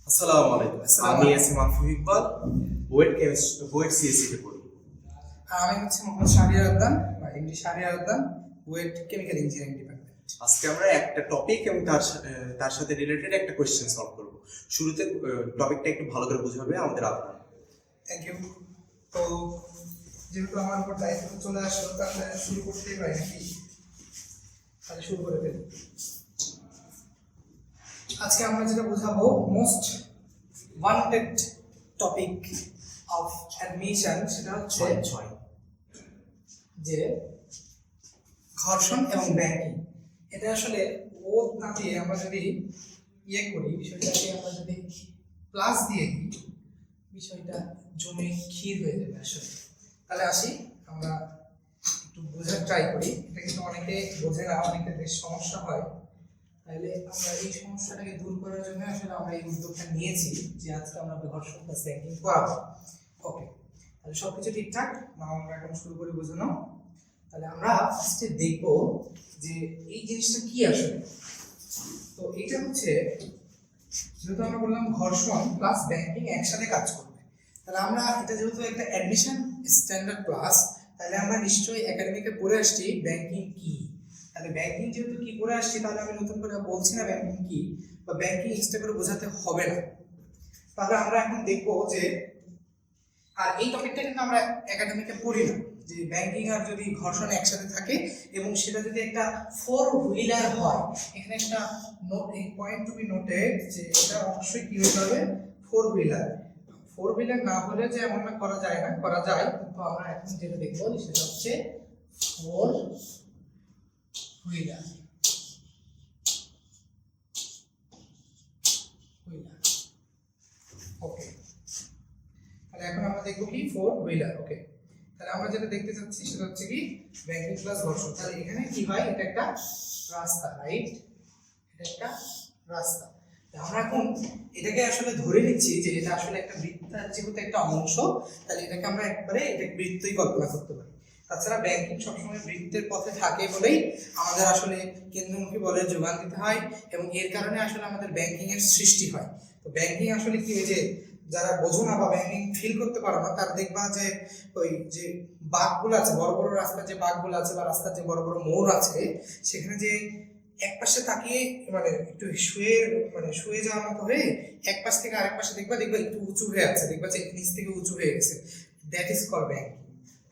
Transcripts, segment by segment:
আসসালামু আলাইকুম। আমি এস এম আফু ইকবাল, বুয়েট সিএসসি তে পড়ি। আমি হচ্ছে মোহাম্মদ শাহরিয়ার আদনান বা MD Shahriar Adnan, BUET chemical engineering department. আজকে আমরা একটা টপিক এবং তার সাথে রিলেটেড একটা কোয়েশ্চেন সলভ করব। শুরুতে টপিকটা একটু ভালো করে বুঝাবে আমাদের আদনান। Thank you. তো যেহেতু আমার উপর দায়িত্ব চলে আসলো, তাহলে শুরু করতেই পারি নাকি? তাহলে শুরু করে ফেলি। আজকে আমরা যেটা বোঝাবো, most wanted topic of admission, সেটা হচ্ছে যে ঘর্ষণ এবং ব্যাংকিং। এটা আসলে ও না দিয়ে আমরা যদি করি, বিষয়টাকে আমরা যদি প্লাস দিয়ে দিই, বিষয়টা জমে ক্ষীর হয়ে যাবে আসলে। তাহলে আসি, আমরা একটু বোঝার ট্রাই করি। এটা কিন্তু অনেকে বোঝে না, অনেকের বেশ সমস্যা হয়। তাহলে আমরা এই সমস্যাটাকে দূর করার জন্য আসলে আমরা এই উদ্যোগটা নিয়েছি যে আজকে আমরা ঘর্ষণ প্লাস ব্যাংকিং পড়াবো। ওকে, তাহলে সবকিছু ঠিকঠাক না? আমরা এখন শুরু করি বোঝানো। তাহলে আমরা ফার্স্টে দেখবো যে এই জিনিসটা কি আসলে। তো এটা হচ্ছে, যেহেতু আমরা বললাম ঘর্ষণ প্লাস ব্যাংকিং একসাথে কাজ করবে, তাহলে আমরা এটা যেহেতু একটা অ্যাডমিশন স্ট্যান্ডার্ড ক্লাস, তাহলে আমরা নিশ্চয়ই একাডেমিকে পড়ে আসছি ব্যাংকিং কি। তাহলে ব্যাংকিং যেহেতু কি পড়ে আসছি, তাহলে আমি নতুন করে বলছি না ব্যাংকিং কি, বা ব্যাংকিং এক্সট্রা করে বোঝাতে হবে না। তাহলে আমরা এখন দেখবো যে, আর এই টপিকটা কিন্তু আমরা একাডেমিকে পড়ি না, যে ব্যাংকিং আর যদি ঘর্ষণ একসাথে থাকে এবং সেটা যদি একটা ফোর হুইলার হয়, এখানে একটা পয়েন্ট টু বি নোটেড যে এটা অবশ্যই কি হতে হবে, ফোর হুইলার। ফোর হুইলার না হলে যে এমন না করা যায় না, করা যায়, কিন্তু আমরা এখন যেটা দেখবো সেটা হচ্ছে ফোর হুইলার। ওকে, তাহলে এখন আমরা দেখবো কি ফোর হুইলার। ওকে, তাহলে আমরা যেটা দেখতে চাচ্ছি সেটা হচ্ছে কি ব্যাংকিং প্লাস ঘর্ষণ। তাহলে এখানে কি হয়, এটা একটা রাস্তা, রাইট? এটা একটা রাস্তা। আমরা এখন এটাকে আসলে ধরে নিচ্ছি যে এটা আসলে একটা বৃত্তার যেহেতু একটা অংশ, তাহলে এটাকে আমরা একবারে এটা বৃত্তই কল্পনা করতে পারি। তাছাড়া ব্যাংকিং সবসময় বৃত্তের পথে থাকে বলেই আমাদের আসলে কেন্দ্রমুখী বলের যোগান দিতে হয়, এবং এর কারণে আসলে আমাদের ব্যাংকিং এর সৃষ্টি হয়। তো ব্যাংকিং আসলে কি, যে যারা বোঝো না বা ব্যাংকিং ফিল করতে পারো না, তারা দেখবা যে ওই যে বাঁকগুলো আছে, বড় বড় রাস্তার যে বাঁকগুলো আছে বা রাস্তার যে বড় বড় মোড় আছে, সেখানে যে এক পাশে তাকিয়ে মানে একটু শুয়ে যাওয়ার মতো হয়ে এক পাশ থেকে আরেক পাশে দেখবা একটু উঁচু হয়ে আছে, দেখবা যে নিচ থেকে উঁচু হয়ে গেছে, দ্যাট ইজ কল ব্যাংকিং।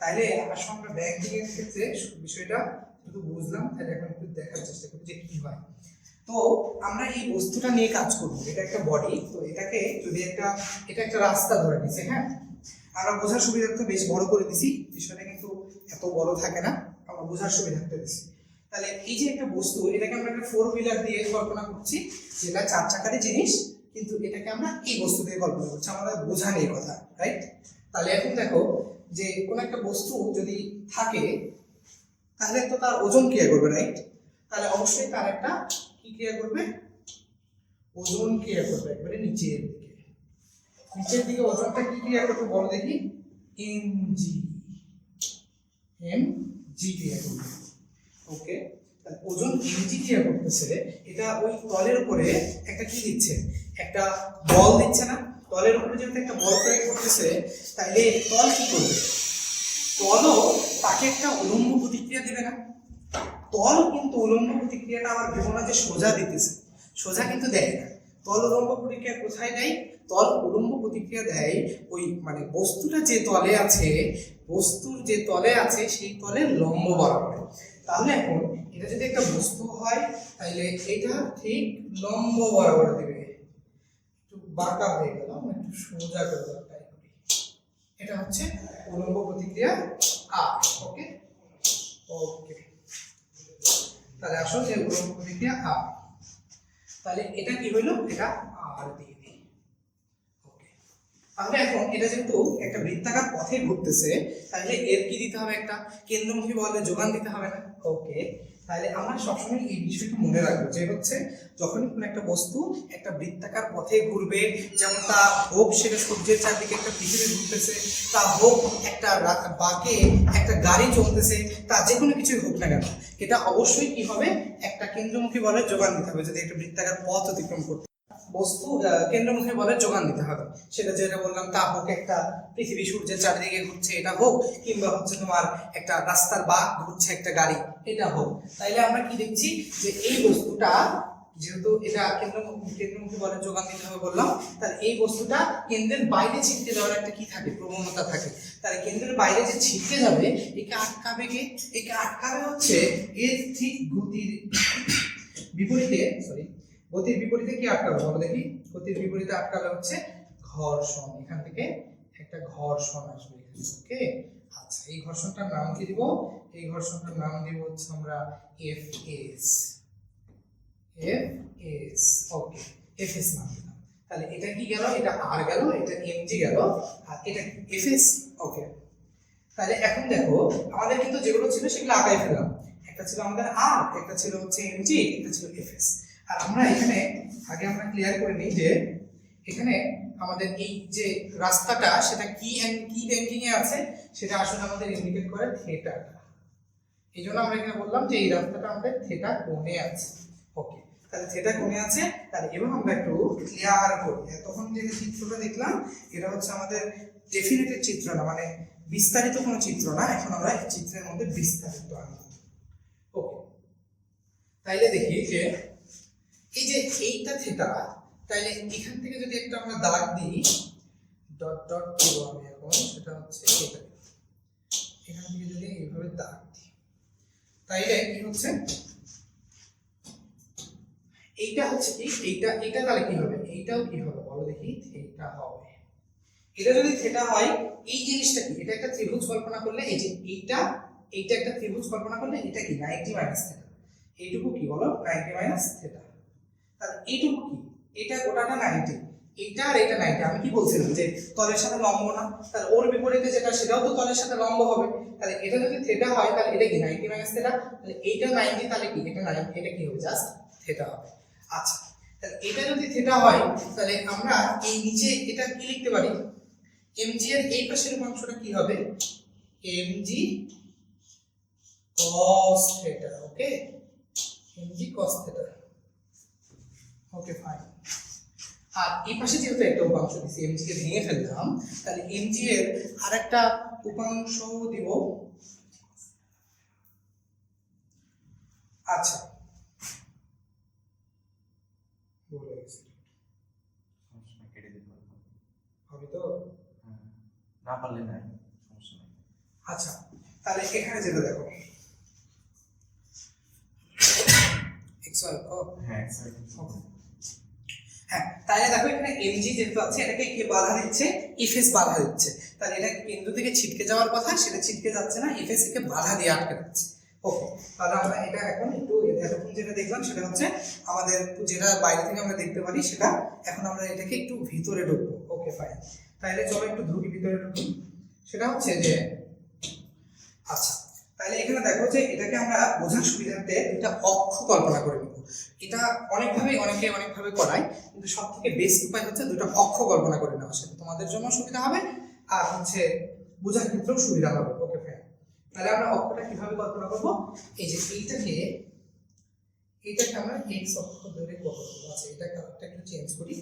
তাইলে আসলে আমরা ব্যাংকিং এর ক্ষেত্রে বিষয়টা শুধু বুঝলাম, তাহলে এখন একটু দেখার চেষ্টা করি যে কি হয়। তো আমরা এই বস্তুটা নিয়ে কাজ করবো, এটা একটা বডি। তো এটাকে যদি এটা একটা রাস্তা ধরে নিছে, হ্যাঁ, আমরা বোঝার সুবিধার্থে বেশ বড় করে দিছি, বিষয়টা কিন্তু এত বড় থাকে না, আমরা বোঝার সুবিধার্থে দিছি। তাহলে এই যে একটা বস্তু, এটাকে আমরা একটা ফোর হুইলার দিয়ে কল্পনা করছি, যেটা চার চাকারই জিনিস, কিন্তু এটাকে আমরা এই বস্তু দিয়ে কল্পনা করছি, আমাদের বোঝা নেই কথা, রাইট? তাহলে এখন দেখো যে কোন একটা বস্তু যদি থাকে, তাহলে তো তার ওজন ক্রিয়া করবে, রাইট? তাহলে অবশ্যই তার একটা কি ক্রিয়া করবে, ওজন ক্রিয়া করবে একবারে নিচের দিকে ওজনটা কি ক্রিয়া করবে বলো দেখি, এমজি ক্রিয়া করবে। ওকে, তাহলে ওজন এমজি ক্রিয়া করতেছে, এটা ওই তলের উপরে একটা কি দিচ্ছে, একটা বল দিচ্ছে না? তলের উপরে যেহেতু একটা বল প্রয়োগ করতেছে, তাহলে তল কি করবে, তলও তাকে একটা উলম্ব প্রতিক্রিয়া দেবে না? তল কিন্তু উলম্ব প্রতিক্রিয়াটা আবার ভেবো না যে সোজা দিতেছে, সোজা কিন্তু দেয় না। তল উলম্ব প্রতিক্রিয়া কোথায় দেয়? তল উলম্ব প্রতিক্রিয়া দেয় ওই মানে বস্তুটা যে তলে আছে, বস্তুর যে তলে আছে সেই তলে লম্ব বরাবর। তাহলে এখন এটা যদি একটা বস্তু হয়, তাহলে এটা ঠিক লম্ব বরাবর দিবে। একটু বাঁকা হয়ে গেল, একটু সোজা করে দেওয়ার ট্রাই করি। এটা হচ্ছে উলম্ব প্রতিক্রিয়া আর। ওকে ওকে, তাহলে আসলে যে উলম্ব প্রতিক্রিয়া আর, তাহলে এটা কি হইলো, এটা আর দিয়ে দিই। ওকে, তাহলে এখন এটা যেহেতু একটা বৃত্তাকার পথে ঘুরতেছে, তাহলে এর কি দিতে হবে, একটা কেন্দ্রমুখী বলের যোগান দিতে হবে না? ওকে, তাহলে আমরা সবসময় এই বিষয়টা মনে রাখবো যে হচ্ছে যখনই কোনো একটা বস্তু একটা বৃত্তাকার পথে ঘুরবে, যেমন তা হোক সেটা সূর্যের চারদিকে একটা পৃথিবী ঘুরতেছে, তা হোক একটা বাঁকে একটা গাড়ি চলতেছে, তা যে কোনো কিছুই হোক না কেন, এটা অবশ্যই কি হবে, একটা কেন্দ্রমুখী বলের যোগান দিতে হবে যদি একটা বৃত্তাকার পথ অতিক্রম করতে। বস্তু কেন্দ্রমুখী বলের যোগান দিতে হবে। সেটা যেটা বললাম তা হোক একটা পৃথিবী সূর্যের চারিদিকে ঘুরছে এটা হোক, কিংবা হচ্ছে তোমার একটা রাস্তার বাঁক ঘুরছে একটা গাড়ি এটা হোক। তাইলে আমরা কি দেখছি যে এই বস্তুটা যেহেতু এটা কেন্দ্রমুখী বলের যোগান দিতে হবে বললাম, তাহলে এই বস্তুটা কেন্দ্রের বাইরে ছিটকে যাওয়ার একটা কি থাকে, প্রবণতা থাকে। তাহলে কেন্দ্রের বাইরে যে ছিটকে যাবে একে আটকাবে কে? একে আটকাবে হচ্ছে এর ঠিক গতির বিপরীতে, গতির বিপরীতে কি আটকাবে বলো দেখি? গতির বিপরীতে আটকাবে হচ্ছে ঘর্ষণ। এখান থেকে একটা ঘর্ষণ আসবে এখানে, ওকে। আচ্ছা, এই ঘর্ষণটার নাম কি দিব? এই ঘর্ষণটার নাম দিব হচ্ছে আমরা এফএস। এফএস, ওকে, এফএস নাম দিলাম। তাহলে এটা কি গেল? এটা আর গেল, এটা এমজি গেল, আর এটা এফএস, ওকে। তাহলে এখন দেখো আমাদের কিন্তু যেগুলো ছিল সেগুলো আঁকাই ফেললাম। একটা ছিল আমাদের আর, একটা ছিল হচ্ছে এমজি, একটা ছিল এফএস। আর আমরা এখানে আগে আমরা ক্লিয়ার করে নিই যে এখানে আমাদের এই যে রাস্তাটা সেটা কি ব্যাংকিং এ আছে, সেটা আসলে আমাদের ইন্ডিকেট করে থিটাটা। এই জন্য আমরা এখানে বললাম যে এই রাস্তাটা আমাদের থিটা কোণে আছে, ওকে। তাহলে থিটা কোণে আছে। তাহলে এবার আমরা একটু ক্লিয়ার করি। তখন যে চিত্রটা দেখলাম এটা হচ্ছে আমাদের ডেফিনেটেড চিত্র না, মানে বিস্তারিত কোনো চিত্র না। এখন আমরা এই চিত্রের মধ্যে বিস্তারিত আনবো, ওকে। তাইলে দেখি যে এই যে এইটা থিটা, তাইলে এখান থেকে যদি একটা আমরা দাগ দিই, ডট ডট দেব আমি এখন, সেটা হচ্ছে এটা। এখান থেকে যদি এইভাবে দাগ দিই তাইলে কি হচ্ছে, এইটা হচ্ছে কি, এইটা তাহলে কি হবে? এইটাও কি হবে বলো দেখি? থিটা হবে। এটা যদি থিটা হয়, এই জিনিসটা কি? এটা একটা ত্রিভুজ কল্পনা করলে, এই যে এইটা একটা ত্রিভুজ কল্পনা করলে এটা কি 90 মাইনাস থিটা। এইটুকু কি বলো? 90 মাইনাস থিটা। তাহলে এইটুকু কি? এটা গোটাটা 90, এইটা আর এটা 90। আমি কি বলছিলাম যে তলের সাথে লম্ব না, তাহলে ওর বিপরীতে যেটা সেটাও তো তলের সাথে লম্ব হবে। তাহলে এটা যদি থিটা হয় তাহলে এটা কি 90 মাইনাস থিটা, তাহলে এইটা 90, তাহলে কি এটা 90, এটা কি হবে? জাস্ট থিটা হবে। আচ্ছা, তাহলে এটা যদি থিটা হয় তাহলে আমরা এই নিচে এটা কি লিখতে পারি? mg এর এই পাশের অংশটা কি হবে? mg cos থিটা, ওকে। mg cos থিটা, ওকে, ফাইন। আর এই পাশে যেহেতু একটা উপাংশ দিছি, mg কে ভেঙে ফেললাম, তাহলে mg এর আরেকটা উপাংশ দিব। আচ্ছা, বলে গেছি কেটে দিতে পারবো, হবে তো? না পারলে নাই, সমস্যা নেই। আচ্ছা, তাহলে এখানে যেটা দেখো হ্যাঁ হ্যাঁ, তাহলে দেখো এখানে mg যেহেতু আছে এটাকে কে বাধা দিচ্ছে? এফএস বাধা দিচ্ছে। তাহলে এটা কেন্দ্র থেকে ছিটকে যাওয়ার কথা, সেটা ছিটকে যাচ্ছে না, এফএস কে বাধা দিয়ে আটকে দিচ্ছে, ওকে। তাহলে আমরা এটা এখন একটু এতক্ষণ যেটা দেখলাম সেটা হচ্ছে আমাদের যেটা বাইরে থেকে আমরা দেখতে পারি সেটা, এখন আমরা এটাকে একটু ভিতরে ঢুকবো, ওকে, ফাইন। তাহলে চলো একটু ঢুকি, ভিতরে ঢুকি। সেটা হচ্ছে যে আচ্ছা, তাহলে এখানে দেখো যে এটাকে আমরা বোঝার সুবিধার্থে দুটা অক্ষ কল্পনা করে নেব। এটা অনেকে অনেকভাবে করায়, কিন্তু সব থেকে বেস্ট উপায় হচ্ছে দুটো অক্ষ কল্পনা করে নেওয়া। সেটা তোমাদের জন্য সুবিধা হবে আর হচ্ছে বোঝার ক্ষেত্রেও সুবিধা হবে, ওকে ফাইন। তাহলে আমরা অক্ষটা কিভাবে কল্পনা করব? এই যে এইটাকে আমরা এক্স অক্ষ ধরে কল্পনা করব। আচ্ছা, এটা কালারটা একটু চেঞ্জ করি,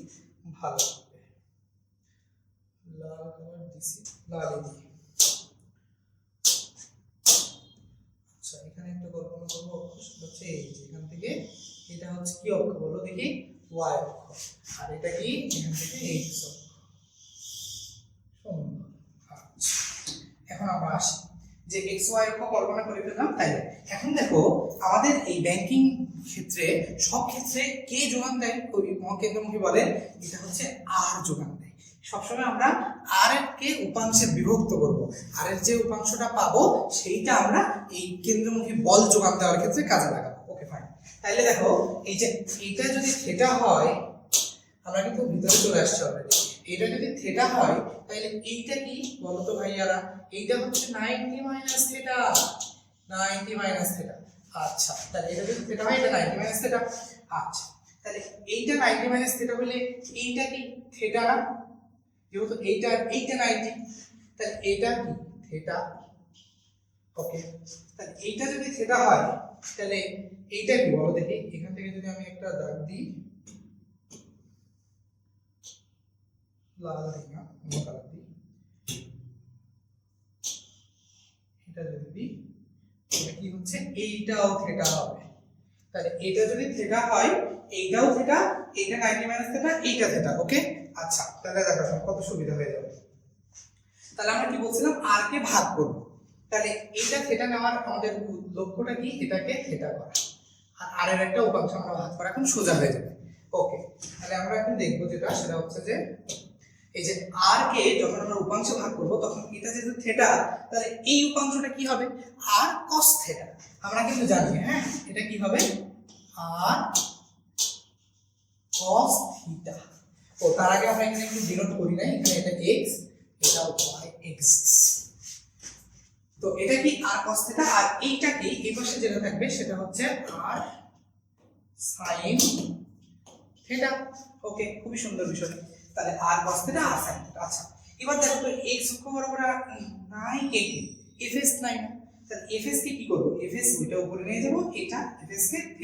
ভালো হবে। লাল কালার দিছি, লাল দিই। আচ্ছা, এখানে একটা কল্পনা করব অক্ষ, সেটা হচ্ছে এই যে এখান থেকে এটা হচ্ছে কি অক্ষ বলো দেখি? y অক্ষ। আর এটা কি? এখান থেকে x অক্ষ। সুন্দর। আচ্ছা, এখন আমরা আসি যে x y অক্ষ কল্পনা করে ফেললাম। তাই এখন দেখো আমাদের এই ব্যাংকিং ক্ষেত্রে সব ক্ষেত্রে কে যোগান দেয়? ওই কেন্দ্রমুখী বলেন এটা হচ্ছে r যোগান দেয়। সবসময় আমরা আর এর কে উপাংশে বিভক্ত করব, আর এর যে উপাংশটা পাবো সেইটা আমরা এই কেন্দ্রমুখী বল যোগান দেওয়ার ক্ষেত্রে কাজে লাগাবো, ওকে ফাইন। তাইলে দেখো এই যে এইটা যদি থিটা হয়, আমরা কিন্তু ভিতরে চলে আসছি অলরেডি। এইটা যদি থিটা হয় তাহলে এইটা কি বলো তো ভাইয়ারা? এইটা হচ্ছে 90 মাইনাস থিটা, 90 মাইনাস থিটা। আচ্ছা, তাহলে এটা যদি থিটা হয় এটা 90 মাইনাস থিটা। আচ্ছা, তাহলে এইটা 90 মাইনাস থিটা হলে এইটা কি থিটা না? যেহেতু এইটা 90, তাহলে এইটা কি থিটা, ওকে। তাহলে এইটা যদি থিটা হয় তাহলে এইটা কি বলো দেখি? এখান থেকে যদি আমি একটা দাগ দিই, লাল দিই না, অন্য কালার দিই, এটা যদি দিই তাহলে কি হচ্ছে, এইটাও থিটা হবে। তাহলে এটা যদি থিটা হয়, এইটাও থিটা, এইটা 90 মাইনাস থিটা, এইটা থিটা। ওকে, আচ্ছা তাহলে দেখো কত সুবিধা হয়ে যাবে। তাহলে আমরা কি বলছিলাম, আর কে ভাগ করব। তাহলে এইটা থিটা নেওয়ার আমাদের লক্ষ্যটা কি, এটাকে থিটা করা, আর আর এর একটা উপাংশ আমরা ভাগ করা এখন সোজা হয়ে যাবে। ওকে, তাহলে আমরা এখন দেখব যেটা, সেটা হচ্ছে যে এই যে আর কে যখন আমরা উপাংশ ভাগ করব তখন এটা যেহেতু থিটা, তাহলে এই উপাংশটা কি হবে, আর cos থিটা। আমরা কিন্তু জানি, হ্যাঁ, এটা কি হবে, আর cos থিটা। ও তার আগে আমরা এখানে একটু ডিনোট করি নাই, এখানে এটা x, এটা y এক্সিস। তো এটা কি আর cos থিটা, আর এইটা কি এই পাশে যেটা থাকবে সেটা হচ্ছে আর sin থিটা। ওকে, খুবই সুন্দর বিষয়। তাহলে আর cos থিটা আর sin থিটা। আচ্ছা এবার দেখো তো x অক্ষ বরাবর নাই কে কি, fs নাই না। তাহলে fs কে কি করব, fs দুইটা উপরে নিয়ে যাব, এটা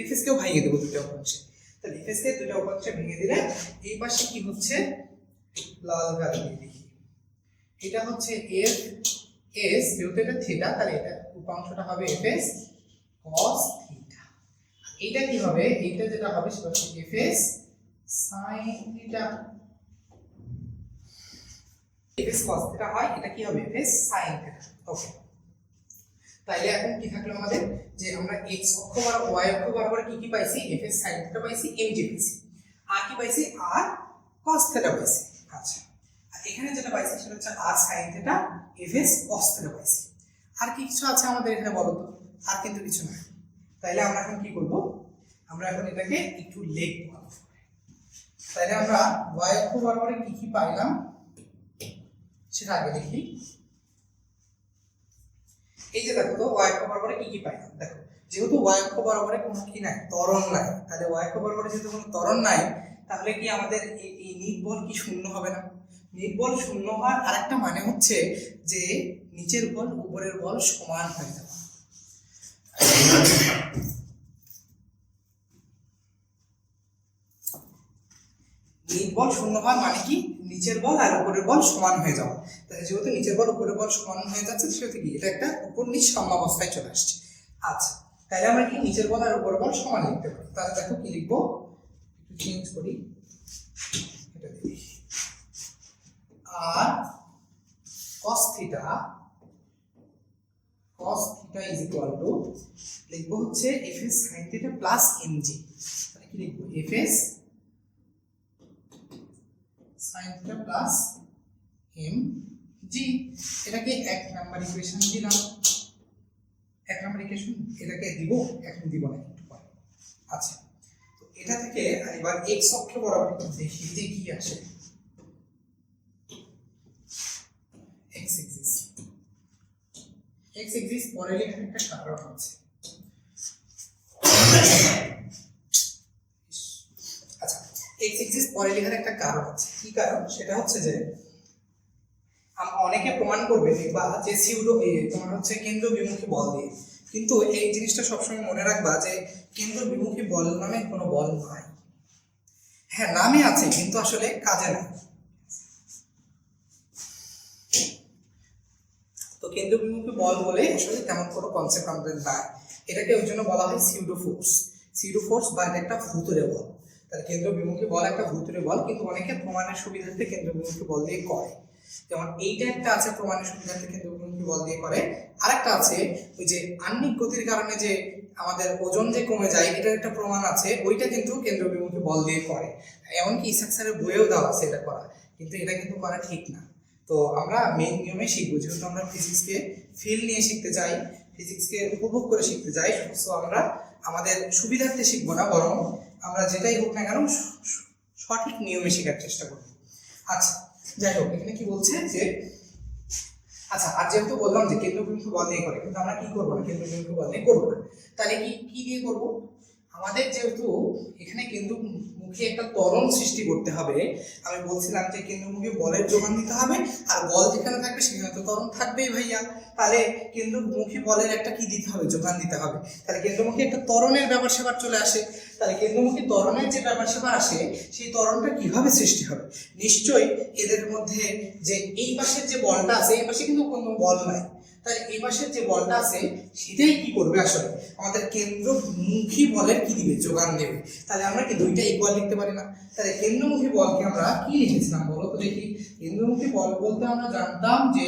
fs কেও ভাঙিয়ে দেব দুইটা উপাংশে। তাহলে fs কে দুইটা উপাংশে ভেঙে দিলে এই পাশে কি হচ্ছে, লাল কালি দিয়ে দেখি, এটা হচ্ছে f s, যেহেতু এটা থিটা তাহলে এটা উপাংশটা হবে fs cos থিটা। এইটা কি হবে, এইটা যেটা হবে সেটা হচ্ছে fs sin theta. fs cos theta হয়, এটা কি হবে fs sin থিটা। ওকে, তাইলে এখন কি থাকলো আমাদের, যে আমরা x অক্ষ বরাবর y অক্ষ বরাবর কি কি পাইছি, fs sin থিটা পাইছি, mg পাইছি, আর কি পাইছি, আর cos থিটা পাইছি। আচ্ছা, আর এখানে যেটা পাইছি সেটা হচ্ছে আর sin theta, fs cos theta পাইছি। আর কি কিছু আছে আমাদের এখানে বলো তো, আর কিন্তু কিছু নাই। তাইলে আমরা এখন কি করব, আমরা এখন এটাকে একটু লিখব। তাইলে আমরা y অক্ষ বরাবর কি কি পাইলাম সেটা আগে দেখি। এই যে দেখো তো y অক্ষ বরাবর কি কি পাইলাম, দেখো যেহেতু y অক্ষ বরাবর কোনো কি নাই, ত্বরণ নাই, তাহলে y অক্ষ বরাবর যেহেতু কোনো ত্বরণ নাই, তাহলে কি আমাদের এই নিট বল কি শূন্য হবে না? নিট বল শূন্য হওয়ার আরেকটা মানে হচ্ছে যে নিচের বল উপরের বল সমান হয়ে যাবে। নিট বল শূন্য হওয়ার মানে কি, নিচের বল আর উপরের বল সমান হয়ে যাওয়া। তাহলে যেহেতু নিচের বল উপরের বল সমান হয়ে যাচ্ছে, সেহেতু কি এটা একটা উপর নিচ সাম্যাবস্থায় চলে আসছে। আচ্ছা, তাহলে আমরা কি নিচের বল আর উপরের বল সমান লিখতে পারি। তাহলে দেখো কি লিখবো, একটু চেঞ্জ করি, এটা দেখি, আর cos theta is equal two লিখবো হচ্ছে fs sin theta plus mg। তাহলে কি লিখবো, fs sin theta plus mg। এটাকে এক নাম্বার ইকুয়েশন দিলাম, এক নাম্বার ইকুয়েশন এটাকে দিব, এখন দিব না একটু পরে। আচ্ছা, তো এটা থেকে এবার x অক্ষ বরাবর দেখি যে কি আসে, x এক্সিস পরে লেখার একটা কারণ আছে। আচ্ছা, x এক্সিস পরে লেখার একটা কারণ আছে। কি কারণ, সেটা হচ্ছে যে অনেকে প্রমাণ করবে বা যে সিউডো তোমার হচ্ছে কেন্দ্র বিমুখী বল দিয়ে, কিন্তু এই জিনিসটা সবসময় মনে রাখবা যে কেন্দ্র বিমুখী বল নামে কোনো বল নাই। হ্যাঁ নামে আছে কিন্তু আসলে কাজে নাই। তো কেন্দ্র বিমুখী বল বলে আসলে তেমন কোনো কনসেপ্ট আমাদের নাই। এটাকে ওই জন্য বলা হয় সিউডো ফোর্স বা এটা একটা ভূতুড়ে বল। তাহলে কেন্দ্র বিমুখী বল একটা ভূতুড়ে বল, কিন্তু অনেকে প্রমাণের সুবিধার্থে কেন্দ্র বিমুখী বল দিয়ে করে। যেমন এইটা একটা আছে প্রমাণের সুবিধার্থে কেন্দ্র বিমুখী বল দিয়ে করে, আরেকটা আছে ওই যে আহ্নিক গতির কারণে যে আমাদের ওজন যে কমে যায়, এটার একটা প্রমাণ আছে, ওইটা কিন্তু কেন্দ্র বিমুখী বল দিয়ে করে। এমনকি ইসাক স্যারের বইয়েও দেওয়া আছে এটা করা, কিন্তু এটা কিন্তু করা ঠিক না। তো আমরা মেইন নিয়মে শিখবো, যেহেতু আমরা ফিজিক্সকে ফিল নিয়ে শিখতে চাই, ফিজিক্সকে উপভোগ করে শিখতে চাই, সো আমরা আমাদের সুবিধার্থে শিখবো না, বরং আমরা যেটাই হোক না কেন সঠিক নিয়মে শেখার চেষ্টা করব। আচ্ছা যাই হোক, এখানে কি বলছে যে আচ্ছা, আর যেহেতু বললাম যে কেন্দ্র বিমুখী বল দিয়ে করে, কিন্তু আমরা কি করবো না, কেন্দ্র বিমুখী বল দিয়ে করবো না। তাহলে কি দিয়ে করবো, আমাদের যেহেতু এখানে কেন্দ্রমুখী একটা ত্বরণ সৃষ্টি করতে হবে, আমি বলছিলাম যে কেন্দ্রমুখী বলের যোগান দিতে হবে, আর বল যেখানে থাকবে সেখানে তো ত্বরণ থাকবেই ভাইয়া। তাহলে কেন্দ্রমুখী বলের একটা কি দিতে হবে, যোগান দিতে হবে। তাহলে কেন্দ্রমুখী একটা ত্বরণের ব্যাপার স্যাপার চলে আসে। তাহলে কেন্দ্রমুখী ত্বরণের যে ব্যাপার স্যাপার আসে, সেই ত্বরণটা কিভাবে সৃষ্টি হবে? নিশ্চয়ই এদের মধ্যে যে এই পাশের যে বলটা আছে, এই পাশে কিন্তু কোনো বল নাই, তাহলে এই পাশের যে বলটা আছে সেটাই কি করবে, আসলে আমাদের কেন্দ্রমুখী বলের কি দিবে, যোগান দেবে। তাহলে আমরা কি দুইটা ইকুয়াল লিখতে পারি না? তাহলে কেন্দ্রমুখী বলকে আমরা কি লিখেছিলাম বলো তো দেখি। কেন্দ্রমুখী বল বলতে আমরা জানতাম যে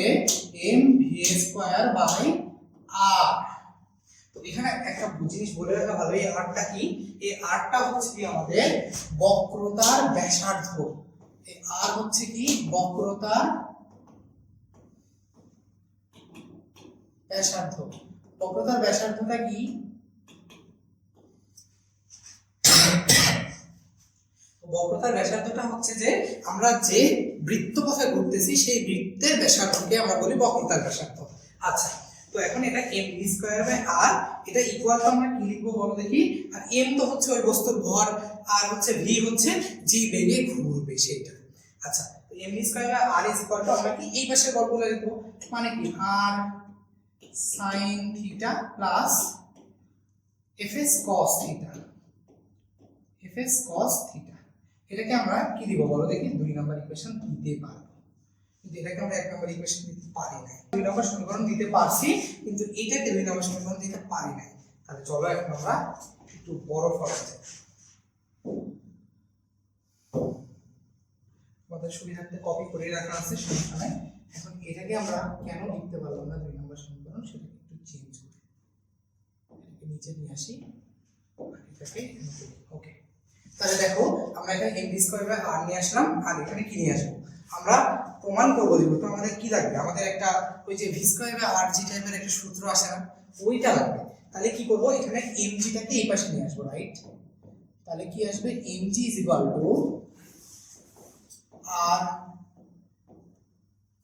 mv²/r। তো এখানে একটা জিনিস বলে রাখা ভালো, এই আরটা কি, এই আরটা হচ্ছে কি আমাদের বক্রতার ব্যাসার্ধ। এই আর হচ্ছে কি বক্রতার ব্যাসার্ধ। বক্রতার ব্যাসার্ধটা কি? বক্রতার ব্যাসার্ধটা হচ্ছে যে আমরা যে বৃত্তপথে ঘুরতেছি সেই বৃত্তের ব্যাসার্ধকে আমরা বলি বক্রতার ব্যাসার্ধ। আচ্ছা, তো এখন এটা mv²/r, এটা ইকুয়াল টু আমরা কি লিখবো বলো দেখি। আর m তো হচ্ছে ওই বস্তুর ভর, আর হচ্ছে v হচ্ছে যে বেগে ঘুরবে সেটা। আচ্ছা, তো mv²/r ইজ ইকুয়াল টু আমরা কি এই পাশের বলগুলো লিখবো, মানে কি r sin theta plus fs cos theta, fs cos theta. এটাকে আমরা কি দিব বলো দেখি, 2 নম্বর ইকুয়েশন দিতে পারবো, কিন্তু এটাকে আমরা 1 নম্বর ইকুয়েশন দিতে পারি না। 2 নম্বর সমীকরণ দিতে পারছি, কিন্তু এটাকে 2 নম্বর সমীকরণ দিতে পারি না। তাহলে চলো এখন আমরা একটু বড় ফরম্যাটে যাই, আমাদের সুবিধার্থে কপি করে রাখা আছে, সমস্যা নাই। এখন এটাকে আমরা কেন লিখতে পারলাম না 2 নম্বর সমীকরণ, সেটা একটু চেঞ্জ করি, এটাকে নিচে নিয়ে আসি, এটাকে ওকে। তাহলে দেখো আমরা এখানে mv²/r নিয়ে আসলাম, আর এখানে কি নিয়ে আসবো, আমরা প্রমাণ করবো যেহেতু আমাদের কি লাগবে, আমাদের একটা ওই যে v²/rg টাইপের একটা সূত্র আসে না, ওইটা লাগবে। তাহলে কি করবো, এখানে mg টাকে এই পাশে নিয়ে আসবো, রাইট? তাহলে কি আসবে, mg = r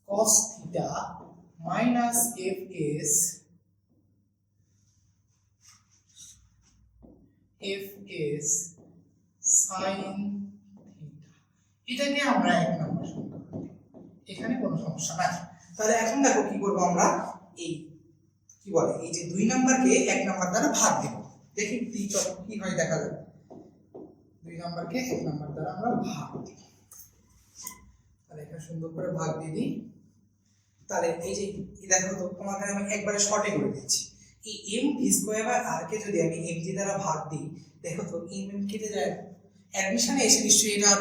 cos theta minus fs sin theta। এটাকে আমরা 1 নম্বর সমীকরণ, এখানে কোনো সমস্যা নাই। তাহলে এখন দেখো কি করব, আমরা এই কি বলে এই যে 2 নাম্বারকে 1 নাম্বার দ্বারা ভাগ দেব, দেখি কি হয় দেখা যাবে। 2 নাম্বারকে 1 নাম্বার দ্বারা আমরা ভাগ দিই, তাহলে এটা সুন্দর করে ভাগ দিয়ে দিই। তাহলে এই যে দেখো তো তোমাকে আমি একবারে শর্টে করে দিচ্ছি, এই mv²/r কে যদি আমি mg দ্বারা ভাগ দিই, দেখো তো mm কেটে যায়। অ্যাডমিশনে এসে নিশ্চয়ই এটা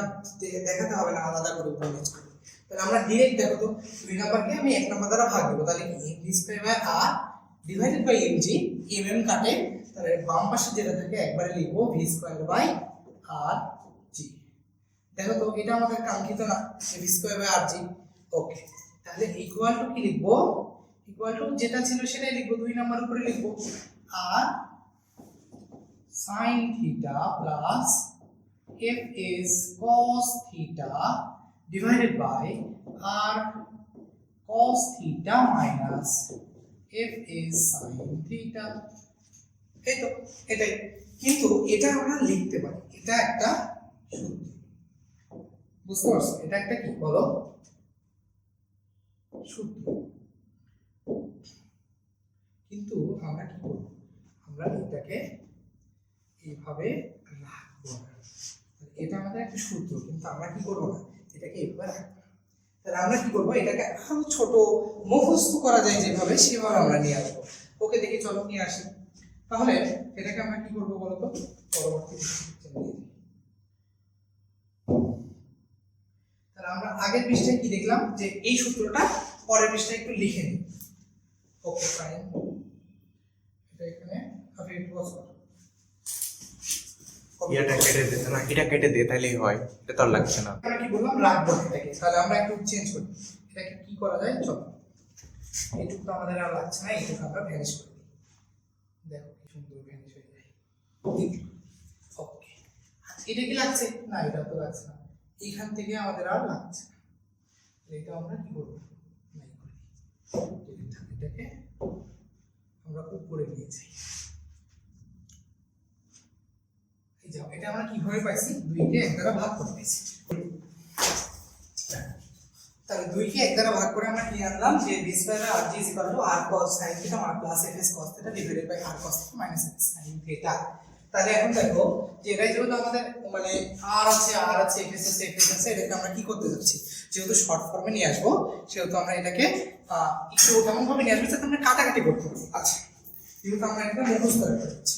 দেখাতে হবে না আলাদা করে উপমেজ করে। তাহলে আমরা ডাইরেক্ট দেখো তো 2 নাম্বারকে আমি 1 নাম্বার দ্বারা ভাগ দেব, তাহলে কি mv²/r divided by mg, mm কাটে, তাহলে বাম পাশে যেটা থাকে একবারে লিখবো v²/rg। দেখো তো এটা আমাদের কাঙ্ক্ষিত না, v²/rg। ওকে, তাহলে ইকুয়াল টু কি লিখবো, ইকুয়াল টু যেটা ছিল সেটাই লিখবো, 2 নাম্বার উপরে লিখবো r sin theta plus fs cos theta divided by r cos theta minus fs sin theta। এই তো এটাই, কিন্তু এটা আমরা লিখতে পারি, এটা একটা সূত্র, বুঝতে পারছো? এটা একটা কি বলো, সূত্র। কিন্তু আমরা কি করব, আমরা এটাকে এইভাবে রাখবো না, এটা আমাদের একটা সূত্র, কিন্তু আমরা কি করব না, এটাকে এইভাবে রাখবো। তাহলে আমরা কি করব, এটাকে আরো ছোট মুখস্থ করা যায় যেভাবে, সেভাবে আমরা নিয়ে আসবো। ওকে, দেখি চলো নিয়ে আসি। তাহলে এটাকে আমরা কি করব বলতো, পরবর্তী তাহলে আমরা আগের পৃষ্ঠায় কি দেখলাম, যে এই সূত্রটা পরের পৃষ্ঠায় একটু লিখে নিই। ওকে ফাইন, এটা এখানে আমি একটু বস করব, এটা কেটে দে না, এটা কেটে দে তাহলেই হয়, এটা তো আর লাগছে না। আমরা কি বললাম, রাখবো এটাকে। তাহলে আমরা একটু চেঞ্জ করি, এটাকে কি করা যায়, চলো এইটুকু তো আমাদের আর লাগছে না, এইটুকু আমরা ভ্যানিশ করে দিই, দেখো কি সুন্দর ভ্যানিশ হয়ে যায়। ওকে, এটা কি লাগছে না, এটা তো লাগছে না, এইখান থেকে আমাদের আর লাগছে না, এটা আমরা কি করব, নাই করে দিই, এটাকে আমরা উপরে নিয়ে যাই। যাও, এটা আমরা কিভাবে পাইছি? 2 কে 1 দ্বারা ভাগ করে পাইছি। তাহলে 2 কে 1 দ্বারা ভাগ করে আমরা কি আনলাম যে b square by rg is equal to r cos sin theta plus fs cos theta divided by r cos theta minus fs sin theta. তাহলে এখন দেখো যে এটাই যেহেতু আমাদের মানে r আছে fs আছে fs আছে, এটাকে আমরা কি করতে যাচ্ছি? যেহেতু শর্ট ফর্মে নিয়ে আসবো সেহেতু আমরা এটাকে একটু এমন ভাবে নিয়ে আসবো যাতে আমরা কাটাকাটি করতে পারি। আচ্ছা, যেহেতু আমরা এটা মুখস্থ রাখতে যাচ্ছি,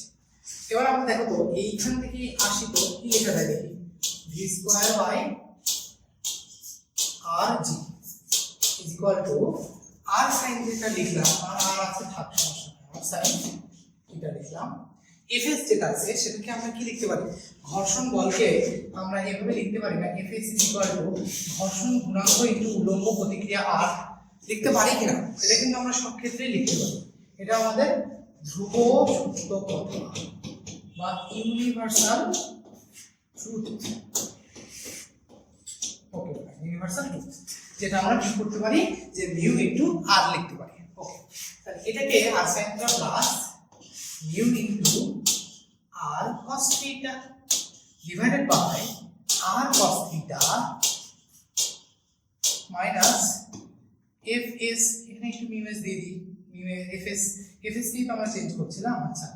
এবার আমরা দেখো তো এইখান থেকে আসি তো কি লেখা যায় দেখি, v square by rg is equal to r sin theta লিখলাম, আর আছে থাক সমস্যা নাই, r sin theta লিখলাম। fs যেটা আছে সেটাকে আমরা কি লিখতে পারি? ঘর্ষণ বলকে আমরা এভাবে লিখতে পারি না, fs is equal to ঘর্ষণ গুণাঙ্ক ইনটু উলম্ব প্রতিক্রিয়া r লিখতে পারি কিনা? এটা কিন্তু আমরা সব ক্ষেত্রেই লিখতে পারি। এটা আমাদের ধ্রুব সূত্র কথা বা ইউনিভার্সাল ট্রুথ। ওকে, ইউনিভার্সাল ট্রুথ, যেটা আমরা কি করতে পারি যে মিউ ইনটু আর লিখতে পারি। ওকে, তাহলে এটাকে R sin theta plus mu into R cos theta divided by R cos theta minus fs, এখানে একটু মিউ s দিয়ে দিই, মিউ fs দিয়ে তো আমরা চেঞ্জ করছিলাম। আচ্ছা,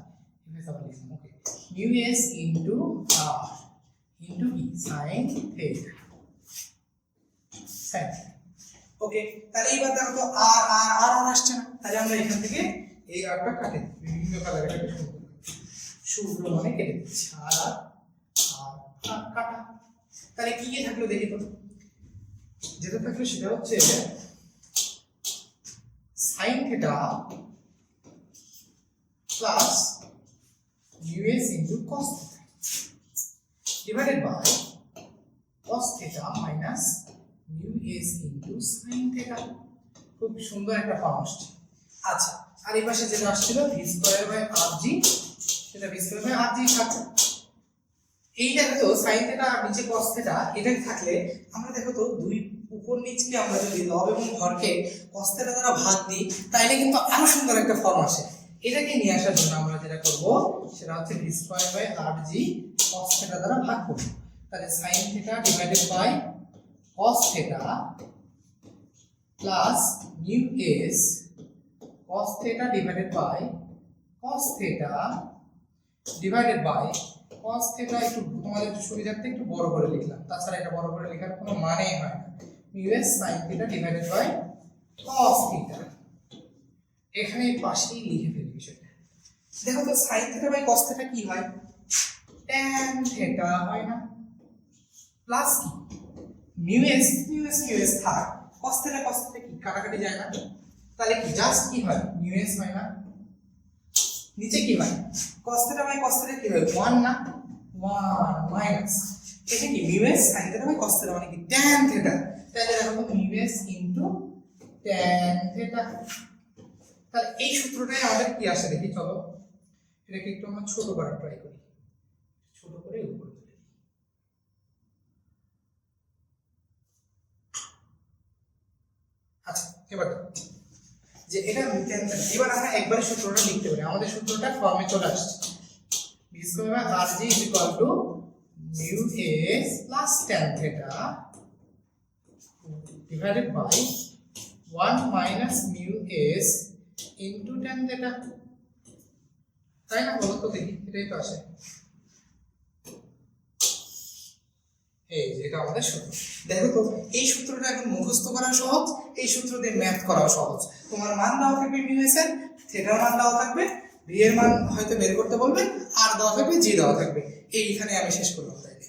fs আবার লিখলাম। ওকে, মিউ s ইনটু আর ইনটু কি sin থিটা। ওকে, তাহলে এইবার দেখো তো আর আসছে না, তাহলে আমরা এখান থেকে এই আরটা কাটে বিভিন্ন কালারে কাটে শুভ্র মানে কেটে দিচ্ছি, আর কাটা। তাহলে কি কি থাকলো দেখি তো, যেটা থাকলো সেটা হচ্ছে sin theta plus us into cos theta divided by cos theta minus us into sin theta. খুব সুন্দর একটা ফর্ম আসছে। আচ্ছা, আর এই পাশে যেটা আসছিল v স্কয়ার বাই rg, সেটা v স্কয়ার বাই rg থাকবে। এইটা তো sin থিটা আর নিচে cos থিটা, এটা থাকলে আমরা দেখো তো দুই উপর নিচকে আমরা যদি লব এবং হরকে cos থিটা দ্বারা ভাগ দিই তাইলে কিন্তু আরো সুন্দর একটা ফর্ম আসে। এটাকে নিয়ে আসার জন্য আমরা যেটা করব সেটা হচ্ছে v square by rg cos theta দ্বারা ভাগ করব। তাহলে sin theta divided by cos theta plus mu s cos theta divided by cos theta divided by cos theta, একটু তোমাদের সুবিধার্থে একটু বড় করে লিখলাম, তাছাড়া এটা বড় করে লেখার কোনো মানে হয় না। mu s sin theta divided by cos theta, এখানে পাশেই লিখে ফেলি বিষয়টা। দেখো তো sin theta by cos theta কি হয়? tan theta হয় না, প্লাস কি mu s থাক, cos theta কি কাটাকাটি যায় না, তাহলে কি জাস্ট কি হয় mu s হয় না, নিচে কি হয় cos theta কি হয় 1 না, 1 মাইনাস এটা কি mu s sin theta by cos theta মানে কি tan theta, তাহলে দেখো তো mu s into tan theta। তাহলে এই সূত্রটাই আমাদের কি আসে দেখি, চলো এটাকে একটু আমরা ছোট করার ট্রাই করি, ছোট করে উপরে তুলি। আচ্ছা, এবার যে এটা এবার আমরা একবার সূত্রটা লিখতে পারি, আমাদের সূত্রটা ফর্মে চলে আসছে, b square by rg is equal to mu s plus tan theta divided by 1 minus mu s into tan theta. তাই না, বলো তো দেখি, এটাই তো আসে। এই যে এটা আমাদের সূত্র। দেখো তো এই সূত্রটা এখন মুখস্থ করা সহজ, এই সূত্র দিয়ে ম্যাথ করাও সহজ। তোমার মান দেওয়া থাকবে mu s এর, থিটার মান দেওয়া থাকবে, v এর মান হয়তো বের করতে বলবে, আর দেওয়া থাকবে, g দেওয়া থাকবে। এইখানে আমি শেষ করলাম। তাইলে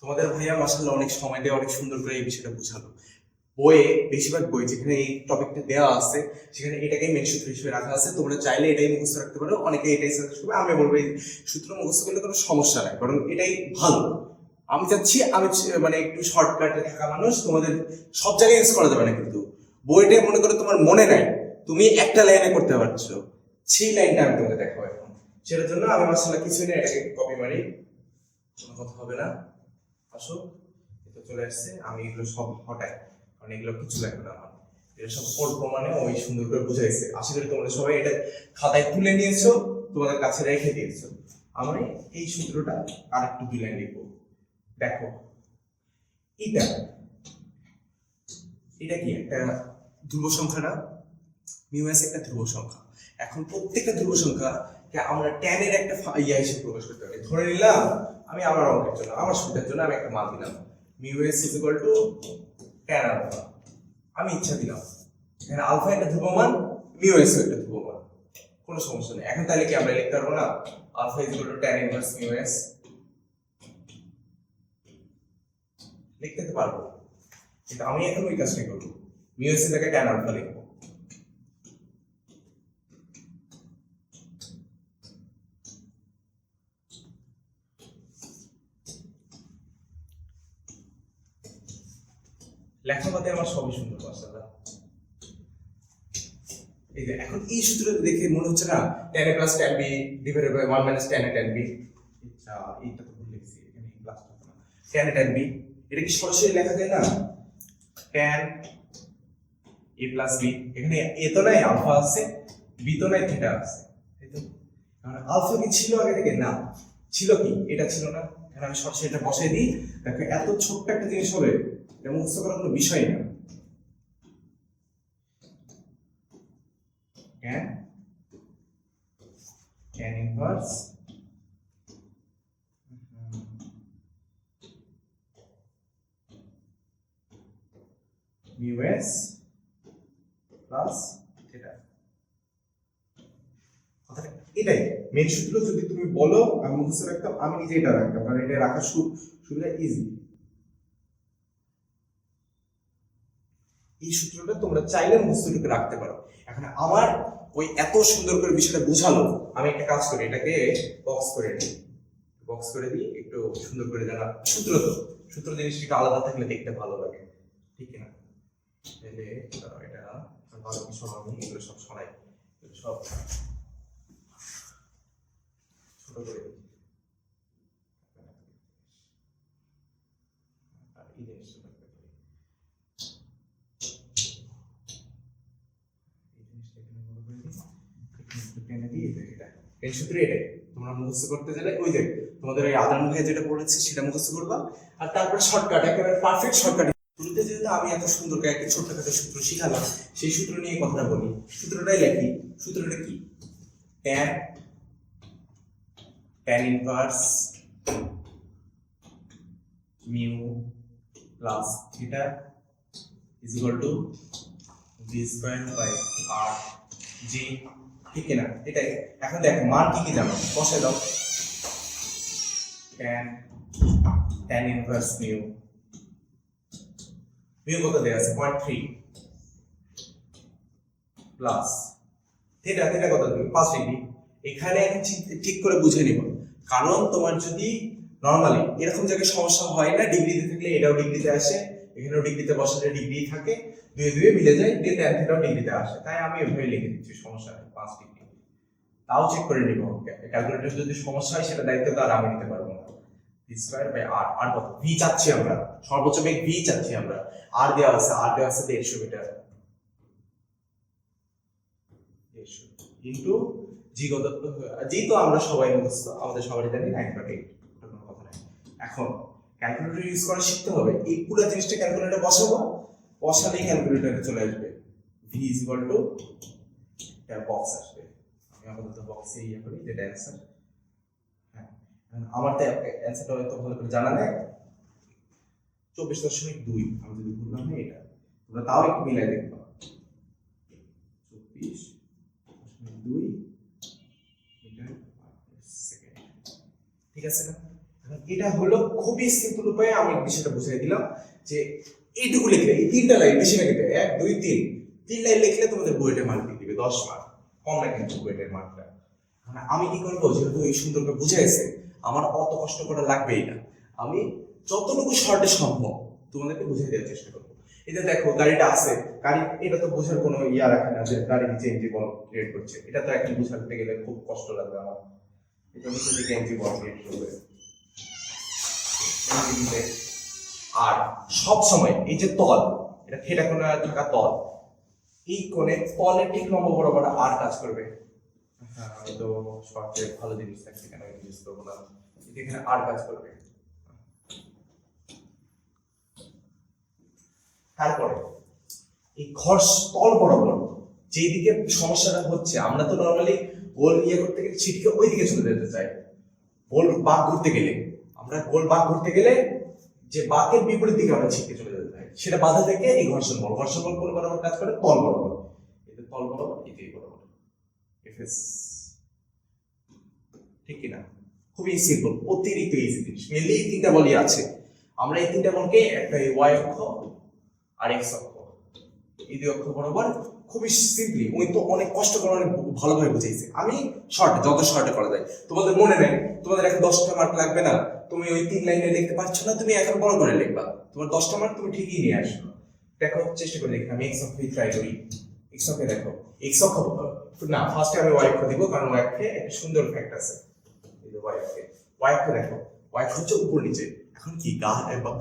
তোমাদের ভাইয়া মাশাআল্লাহ অনেক সময় দিয়ে অনেক সুন্দর করে এই বিষয়টা বুঝালো। বইয়ে বেশিরভাগ বই যেখানে এই টপিকটা দেওয়া আছে সেখানে এটাকেই মেন সূত্র হিসেবে রাখা আছে, তোমরা চাইলে এটাই মুখস্থ রাখতে পারো, অনেকে এটাই সাজেস্ট করবে। আমি বলবো এই সূত্র মুখস্থ করলে কোনো সমস্যা নাই, বরং এটাই ভালো। আমি চাচ্ছি আমি মানে একটু শর্টকাটে থাকা মানুষ, তোমাদের সব জায়গায় ইউজ করা যাবে না, কিন্তু বইটা মনে করো তোমার মনে নাই, তুমি একটা লাইনে করতে পারছো, সেই লাইনটা আমি তোমাকে দেখাবো এখন। সেটার জন্য আমি মাশাআল্লাহ কিছুই না, এটাকে কপি মারি, কোনো কথা হবে না। আসো, এটা চলে আসছে, আমি এগুলো সব হটাই, কারণ এগুলো কিছু লাগবে না আমার, এটা সব ওর প্রমাণে ওই সুন্দর করে বুঝাইছে। আশা করি তোমরা সবাই এটা খাতায় তুলে নিয়েছো, তোমাদের কাছে রেখে দিয়েছো। আমি এই সূত্রটা আর একটু 2 লাইন লিখবো। দেখো এটা এটা কি একটা ধ্রুব সংখ্যা না? মিউএস একটা ধ্রুব সংখ্যা। এখন প্রত্যেকটা ধ্রুব সংখ্যাকে আমরা tan এর একটা ইয়া হিসেবে প্রকাশ করতে পারি। ধরে নিলাম আমি আমার অঙ্কের জন্য, আমার সুবিধার জন্য আমি একটা মান দিলাম মিউএস tan আলফা। আমি ইচ্ছা দিলাম এখানে আলফা একটা ধ্রুব মান, মিউএস একটা ধ্রুব মান, কোনো সমস্যা নেই। এখন তাহলে কি আমরা লিখতে পারবো না আলফা tan ইনভার্স মিউএস? লিখতে তো পারবো, কিন্তু আমি এখন ওই কাজটাই করবো, মিউএস এর জায়গায় tan আলফা লিখবো। লেখাপড়াতে আমার সবই সুন্দর মাশাআল্লাহ। এই যে এখন এই সূত্রটা দেখে মনে হচ্ছে না tan a plus tan b divided by 1 minus tan a tan b। আচ্ছা এইটা তো ভুল লিখছি, এখানে প্লাস না, tan a tan b এটা কি সরাসরি লেখা যায় না? tan a plus b, এখানে a তো নাই, আলফা আছে, b তো নাই, থিটা আছে, তাই তো? কারণ আলফা কি ছিল আগে থেকে? না, ছিল কি? এটা ছিল না। এখন আমি সরাসরি এটা বসাই দিই, দেখো এত ছোট্ট একটা জিনিস হবে, এটা মুখস্থ করার কোনো বিষয় না। tan inverse মিউএস plus theta. কথাটা এটাই মেন সূত্র। যদি তুমি বলো আমি মুখস্থ রাখতাম, আমি নিজে এটা রাখতাম, কারণ এটা রাখার সুবিধা ইজি। এই সূত্রটা তোমরা চাইলে মুখস্থ রাখতে পারো। এখন আমার ওই এত সুন্দর করে বিষয়টা বোঝালো, আমি একটা কাজ করি, এটাকে বক্স করে নিই, বক্স করে দিই একটু সুন্দর করে। জানা সূত্র তো সূত্র জিনিসটা একটু আলাদা থাকলে দেখতে ভালো লাগে, ঠিক না? তাহলে এটা ভালো কিছু আমি এগুলো সব সরাই, সব ছোট করে দিই। আর এই জিনিসটা এই সূত্র এটাই তোমরা মুখস্থ করতে গেলে ওই যে তোমাদের ওই আদান ভাই যেটা বলেছে সেটা মুখস্থ করবা, আর তারপরে শর্টকাট, একেবারে পারফেক্ট শর্টকাট। শুরুতে যেহেতু আমি এত সুন্দর করে একটা ছোট্টখাটো সূত্র শিখালাম, সেই সূত্র নিয়ে কথাটা বলি। সূত্রটাই লেখি। সূত্রটা কি? tan inverse mu plus theta is equal to v square by r g, ঠিক না? এটাই। এখন দেখো মান কি কি জানো, বসাই দাও। tan ইনভার্স মিউ কত দেয়া আছে? 0.3 প্লাস থিটা কত দেবে? 5 ডিগ্রি। এখানে ঠিক করে বুঝে নিব, কারণ তোমার যদি নরমালি এরকম জায়গায় সমস্যা হয় না, ডিগ্রিতে থাকলে এটাও ডিগ্রিতে আসে, এখানেও ডিগ্রিতে বসালে ডিগ্রি থাকে, দুয়ে দুয়ে মিলে যায়, দিয়ে tan থিটাও ডিগ্রিতে আসে। তাই আমি ওইভাবে লিখে দিচ্ছি, সমস্যা নেই, 5 ডিগ্রি। তাও চেক করে নিব, ক্যালকুলেটর যদি সমস্যা হয় সেটা দায়িত্ব তো আর আমি নিতে পারবো না। v স্কয়ার বাই r, আর কত? v চাচ্ছি আমরা, সর্বোচ্চ বেগ v চাচ্ছি আমরা। r দেওয়া আছে 150 মিটার, 150 ইনটু জি কত? জি তো আমরা সবাই মুখস্থ, আমাদের সবারই জানি 9/8, কোনো কথা নাই। এখন ক্যালকুলেটর ইউজ করা শিখতে হবে। এই পুরো জিনিসটা ক্যালকুলেটরে বসাবো, বসালেই ক্যালকুলেটরে চলে আসবে v ইজ ইকুয়াল টু, এটা বক্স আসবে। আমি আপাতত বক্সে ইয়ে করি, যেটা অ্যান্সার। হ্যাঁ, আমার তো অ্যান্সারটা হয়তো ভালো করে জানা নেই, 24.2। আমি যদি ভুল না হয় এটা তোমরা তাও একটু মিলাই দেখবা, 24.2 মিটার পার সেকেন্ড, ঠিক আছে না? এটা হলো খুবই সিম্পল উপায়ে আমি বিষয়টা বুঝিয়ে দিলাম যে এইটুকু লিখলে, এই 3টা লাইন, বেশি না কিন্তু 1 2 3 3 লাইন লিখলে তোমাদের বুয়েটের মার্ক দিয়ে দিবে 10 মার্ক, কম না কিন্তু বুয়েটের মার্কটা। আমি কি করবো, যেহেতু এই সুন্দর করে বুঝাইছে, আমার অত কষ্ট করা লাগবেই না, আমি যতটুকু শর্টে সম্ভব তোমাদেরকে বুঝিয়ে দেওয়ার চেষ্টা করবো। এটা দেখো গাড়িটা আছে, গাড়ি এটা তো বোঝার কোনো ইয়া রাখে না যে গাড়ি নিচে ইঞ্জিন বল ক্রিয়েট করছে, এটা তো এখন বুঝাতে গেলে খুব কষ্ট লাগবে আমার। এটা নিচে থেকে ইঞ্জিন বল ক্রিয়েট করবে। আর সব সময় এই যে তল, এটা থিটা কোণে থাকা তল, এই কোণে তলের ঠিক লম্ব বরাবর আর কাজ করবে। হ্যাঁ, আমি তো শর্টে ভালো জিনিস থাকছে কেন ইউজ করবো না, এটা এখানে আর কাজ করবে। তারপরে এই তল বরাবর যেদিকে সমস্যাটা হচ্ছে, আমরা তো নর্মালি গোল ইয়ে করতে গেলে ছিটকে ওই দিকে চলে যেতে চাই। গোল বাঁক ঘুরতে গেলে যে বাঁকের বিপরীত দিকে আমরা ছিটকে চলে যেতে চাই, সেটা বাধা থেকে এই ঘর্ষণ বল কোন বরাবর কাজ করে? তল বরাবর। এটা তল বরাবর, এটা এই বরাবর। এফএস ঠিক কিনা? খুবই সিম্পল, অতিরিক্ত ইজি জিনিস। মেনলি এই তিনটা বলই আছে। আমরা এই তিনটা বলকে একটা ওয়াই অক্ষ আর এক্স অক্ষ, এই দুই অক্ষ বরাবর খুবই সিম্পলি, উনি তো অনেক কষ্ট করে অনেক ভালোভাবে বুঝাইছে। আমি যত শর্টে করা যায়। তোমাদের মনে নেই, তোমাদের এখন 10টা মার্ক লাগবে না, তুমি ওই 3 লাইনে লিখতে পারছো না, তুমি এখন বড় করে লিখবা, তোমার 10টা মার্ক তুমি ঠিকই নিয়ে আসবে। দেখো, চেষ্টা করে দেখি, আমি এক্স অক্ষে ট্রাই করি। এক্স অক্ষে দেখো, এক্স অক্ষ না, ফার্স্টে আমি ওয়াই অক্ষ দিব, কারণ ওয়াই অক্ষে একটা সুন্দর ফ্যাক্ট আছে। এই যে ওয়াই অক্ষে দেখো, ওয়াই অক্ষ হচ্ছে উপর নিচে। এখন কি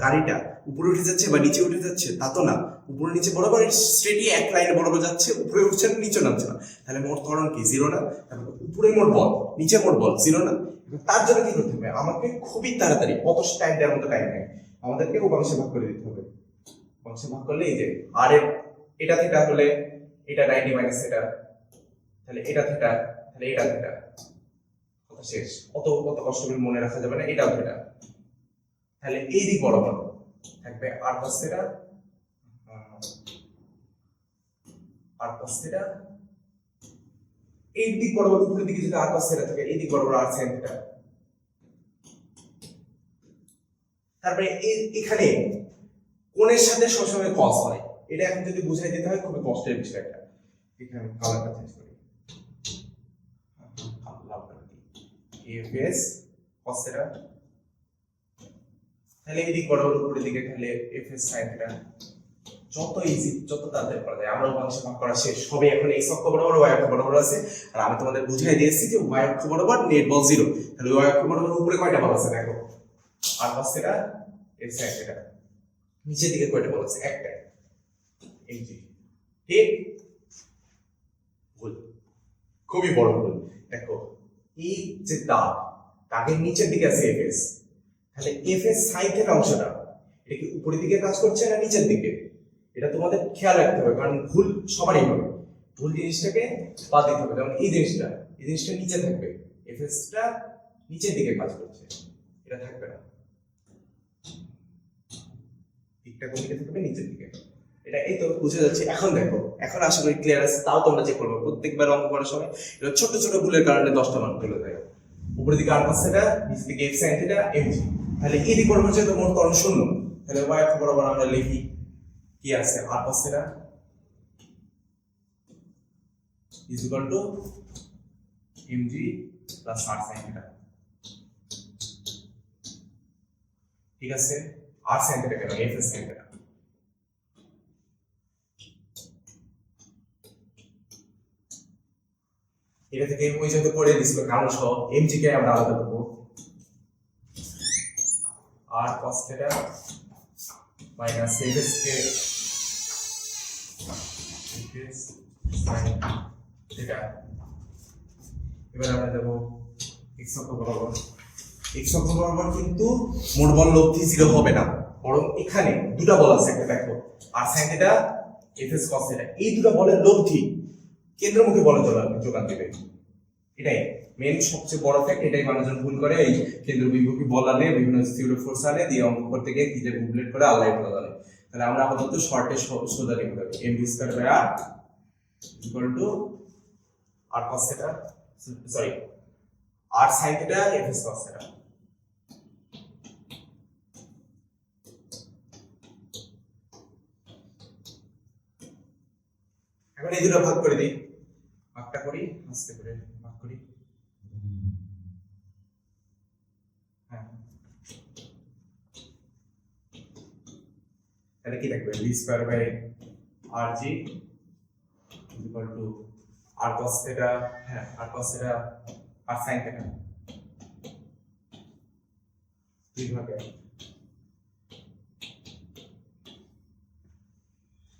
গাড়িটা উপরে উঠে যাচ্ছে বা নিচে উঠে যাচ্ছে তা তো না, উপরে নিচে বরাবর স্ট্রেটই এক লাইনে বরাবর যাচ্ছে, উপরে উঠছে না নিচে নামছে না, তাহলে মোট ত্বরণ কি? জিরো না? তারপর উপরে মোট বল, নিচে মোট বল জিরো না? তার জন্য কি করতে হবে? আমাকে খুবই তাড়াতাড়ি, অত টাইম দেওয়ার মতো টাইম নেই, আমাদেরকে উপাংশে ভাগ করে দিতে হবে। উপাংশে ভাগ করলে এই যে আর এটা থিটা হলে এটা 90 মাইনাস এটা, তাহলে এটা থিটা, তাহলে এটা থিটা, কথা শেষ। অত কষ্ট করে মনে রাখা যাবে না, এটাও থিটা। তাহলে এই দিক বরাবর থাকবে আর cos থিটা, আর cos থিটা। এই দিক বরাবর উপরের দিকে যদি আর cos থিটা থাকে, এই দিক বরাবর আর sin থিটা। তারপরে এখানে কোণের সাথে সবসময় cos হয়, এটা এখন যদি বুঝাই দিতে হয় খুবই কষ্টের বিষয় একটা। এখানে কালারটা চেঞ্জ করি, লাল কালার দিই, fs cos থিটা। তাহলে এই দিক বরাবর উপরের দিকে, তাহলে fs sin থিটা। যত ইজি, যত তাড়াতাড়ি করা যায়। আমরা উপাংশে ভাগ করা শেষ হবে, এখন x অক্ষ বরাবর y অক্ষ বরাবর আছে, আর আমি তোমাদের বুঝাই দিয়েছি যে y অক্ষ বরাবর নেট বল 0। তাহলে y অক্ষ বরাবর উপরে কয়টা বল আছে দেখো, আর cos theta, f sin theta. নিচের দিকে কয়টা বল আছে? একটা, এই যে। ঠিক? ভুল, খুবই বড় ভুল। দেখো, এই যে দাগের নিচের দিকে আছে fs, তাহলে fs sin থিটা অংশটা এটা কি উপরের দিকে কাজ করছে না নিচের দিকে? এটা তোমাদের খেয়াল রাখতে হবে, কারণ ভুল সবারই হবে। ভুল জিনিসটাকে বাদ দিতে হবে। যেমন এই জিনিসটা নিচে থাকবে, এফএসটা নিচের দিকে কাজ করছে, এটা থাকবে না, দিকটা কোন দিকে থাকবে? নিচের দিকে। এটা এই তো বুঝে যাচ্ছে। এখন দেখো, এখন আশা করি ক্লিয়ার আছে। তাও তোমরা চেক করবে প্রত্যেকবার অঙ্ক করার সময়, এটা ছোট ছোট ভুলের কারণে 10টা মার্ক তুলে দেয়। উপরের দিকে আর cos থিটা, নিচের দিকে f sin থিটা mg। তাহলে এই দিক বরাবর যেহেতু মোট ত্বরণ শূন্য, তাহলে y অক্ষ বরাবর আমরা লিখি কি আছে? আর cos theta is equal to mg plus r sin theta. ঠিক আছে? r sin থিটা কেন? f sin theta. এটা থেকে ওই যত করে দিছিল কারণ সহ mg কে আমরা আলাদা করব, r cos theta minus f কে থিটা। এবার আমরা দেব x অক্ষ বরাবর। x অক্ষ বরাবর কিন্তু মোট বল লব্ধি 0 হবে না, বরং এখানে দুটো বল আছে, একটা দেখো আর sin theta, fs cos theta, এই দুটো বলের লব্ধি কেন্দ্রমুখী বলে যোগান দেবে। এটাই মেন সবচেয়ে বড় ফ্যাক্ট। এটাই মানুষজন ভুল করে, এই কেন্দ্রবিমুখী বল আনে, বিভিন্ন থিওরি ফোর্স আনে, দিয়ে অঙ্ক করতে গিয়ে কি যে বুবলেট করে আল্লাহ ভালো জানে। তাহলে আমরা আপাতত শর্টে সোজা লিখতে হবে, mv square by r equal to r cos theta, sorry r sin theta fs cos theta. এখন এই দুটো ভাগ করে দিই, ভাগটা করি আস্তে করে ভাগ করি। হ্যাঁ, তাহলে কি থাকবে? v square by rg equal to r cos theta, হ্যাঁ r cos theta r sin theta, দুই ভাগে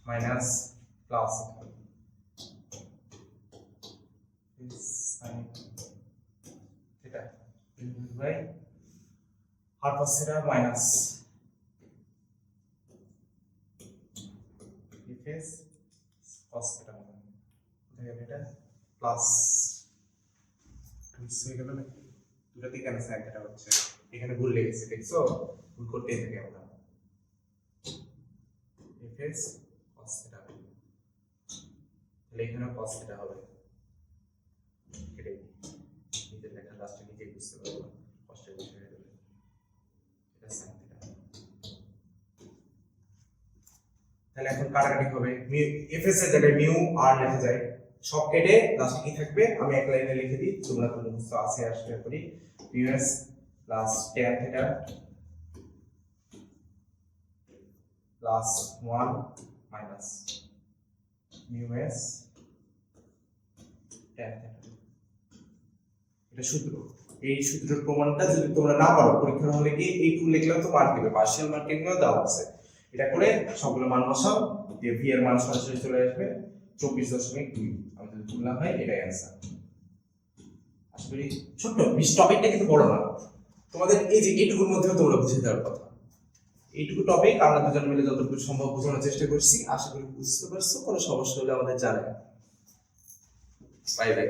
minus plus sin cos theta minus f s cos theta দেখেন এটা প্লাস টুইস হয়ে গেল নাকি দুটাতে কেন সাইন থিটা হচ্ছে এখানে ভুল লেগেছে দেখছো ভুল করতে থাকি আমরা f s cos theta তাহলে এখানে cos theta হবে এটাই নিজের লেখা লাস্টে নিজেই বুঝতে পারবো কষ্টের বিষয় হয়ে যাবে এটা সাইন থিটা তাহলে এখন কাটাকাটি হবে f s এর জায়গায় মিউ আর লেখা যায় সব কেটে লাস্টে কি থাকবে আমি এক লাইনে লিখে দিই তোমরা তো মুখস্থ আছে আসলে করি mu s plus tan theta plus 1 minus mu s tan theta এটা সূত্র এই সূত্রের প্রমাণটা যদি তোমরা না পারো পরীক্ষার হলে গিয়ে এইটুকু লিখলেও তো মার্ক দিবে পার্শিয়াল মার্কিংও দেওয়া আছে এটা করে সবগুলো মান বসাও দিয়ে ভি এর মান সরাসরি চলে আসবে 24.2 আমি যদি তুলনা হয় এটাই অ্যান্সার আশা করি ছোট্ট টপিকটা কিন্তু বড় না তোমাদের এই যে এইটুকুর মধ্যেও তোমরা বুঝে দেওয়ার কথা এইটুকু টপিক আমরা দুজন মিলে যতটুকু সম্ভব বোঝানোর চেষ্টা করছি আশা করি বুঝতে পারছো কোনো সমস্যা হলে আমাদের জানাবে বাই বাই